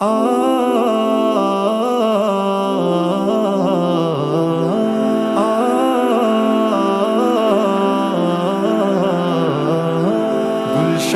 گلشن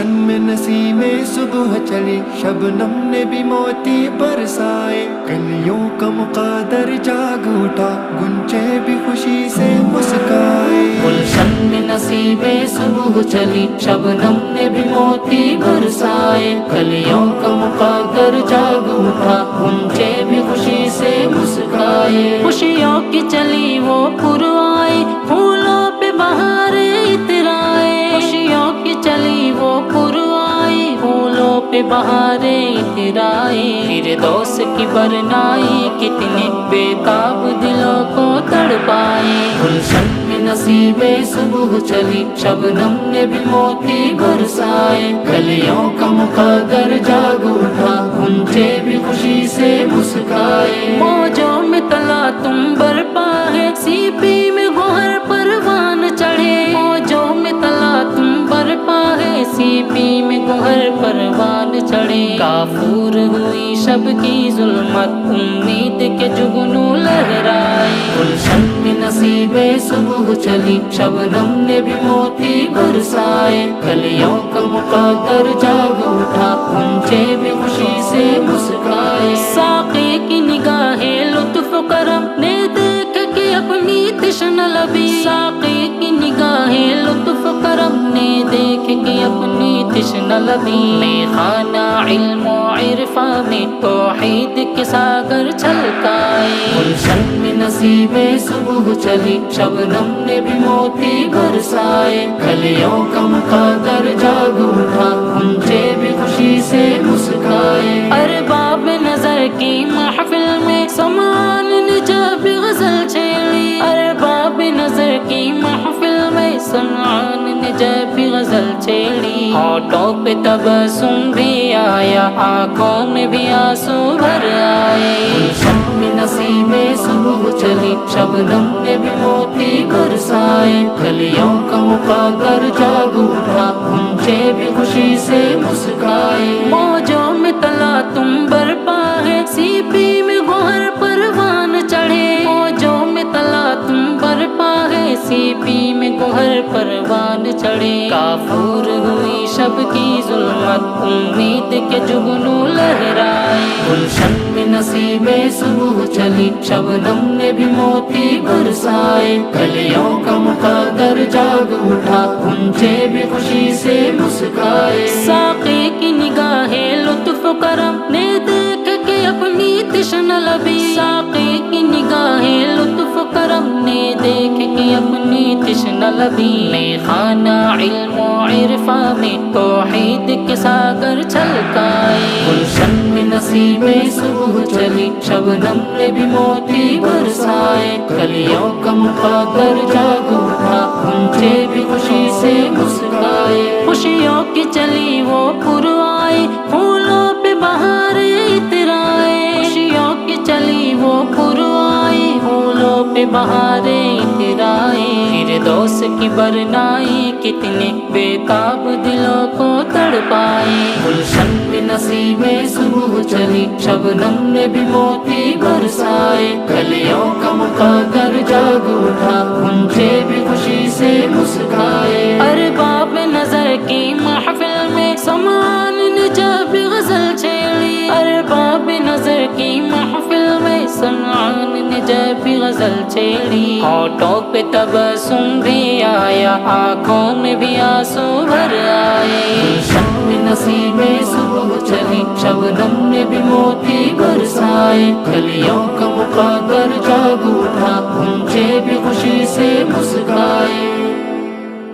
میں نسیمیں صبح چلی، شبنم نے بھی موتی برسائے، کلیوں کا مقدر جاگ اٹھا، گنچے بھی خوشی سے مسکائے۔ گلشن میں نسیمیں صبح چلی، شبنم نے بھی موتی برسائے، کلیوں کا مقدر جاگ اٹھا، گنچے بھی خوشی سے مسکائے۔ خوشیوں کی چلی وہ پروائے، پھولوں پہ بہاریں اترائے۔ خوشیوں کی چلی وہ پروائے، پھولوں پہ بہاریں اترائے۔ فردوس کی برنائی کتنے بےتاب دلوں کو تڑپائے۔ گلشن میں نسیمیں صبح چلی، شبنم نے بھی موتی برسائے، کلیوں کا مقدر جاگ اٹھا، گنچے بھی خوشی سے مسکائے۔ موجوں میں تلا تم برپا ہے، سیپی میں گوہر پروان چڑھے۔ موجوں میں تلا تم برپا ہے، سیپی میں گوہر پروان چڑھے۔ کافور ہوئی شب کی ظلمت، امید کے جگنو لہرائے۔ گلشن میں نسیمیں صبح چلی، شبنم نے بھی موتی برسائے، کلیوں کا مقدر جاگ اٹھا، گنچے بھی خوشی سے مسکائے۔ ساقی کی نگاہیں لطف و کرم نے دیکھ کے اپنی تشنہ لبی، ساقی کی نگاہیں لطف و کرم نے دیکھ کے اپنی تشنہ لبی۔ میخانہ علم و عرفاں میں توحید کے ساگر چھلکائے۔ گلشن میں نسیمیں صبح چلی، شبنم نے بھی موتی برسائے، کلیوں کا مقدر جاگ اٹھا، گنچے بھی خوشی سے مسکائے۔ ارباب نظر کی محفل میں سامان نے جب غزل چھیڑی، ارباب نظر کی محفل میں سامان نے جب غزل چھیڑی۔ ہونٹوں پہ تبسم بھی آیا، آنکھوں میں بھی آنسو بھر آئے۔ گلشن میں نسیمیں صبح چلی، شبنم نے بھی موتی برسائے، کلیوں کا مقدر جاگ اٹھا، گنچے بھی خوشی سے مسکائے۔ موجوں میں تلا تم برپا ہے، سیپی میں گوہر پروان چڑھے۔ موجوں میں تلا تم برپا ہے، سیپی میں گوہر پروان چڑھے۔ کافور ہوئی شب کی ظلمت، امید کے جگنو لہرائے۔ گلشن میں نسیمیں صبح چلی، شبنم نے بھی موتی برسائے، کلیوں کا مقدر جاگ اٹھا، گنچے بھی خوشی سے مسکائے۔ ساقی کی نگاہیں لطف و کرم نے دیکھ کے اپنی تشنہ لبی، ساقی کی نگاہیں لطف و کرم نے دیکھ کے اپنی تشنہ لبی۔ میخانہ علم و عرفاں میں توحید کے ساگر چھلکائے۔ گلشن میں نسیمیں صبح چلی، شبنم نے بھی موتی برسائے، کلیوں کا مقدر جاگ اٹھا، گنچے بھی خوشی سے مسکائے۔ خوشیوں کی چلی وہ پروائے، پھولوں پہ بہاریں اترائے۔ خوشیوں کی چلی وہ پروائے، پھولوں پہ بہاریں اترائے۔ فردوس کی برنائی کتنے بےتاب دلوں کو تڑپائے۔ گلشن میں نسیمیں صبح چلی، شبنم نے بھی موتی برسائے، کلیوں کا مقدر جاگ اٹھا، گنچے بھی خوشی سے مسکائے۔ ارباب نظر کی محفل میں سامان نے جب غزل چھیڑی، ارباب نظر کی محفل میں سامان نے جب غزل چھیڑی۔ ہونٹوں پہ تبسم بھی آیا، آنکھوں میں بھی آنسو بھر آئے۔ گلشن میں نسیمیں صبح چلی، شبنم نے بھی موتی برسائے، کلیوں کا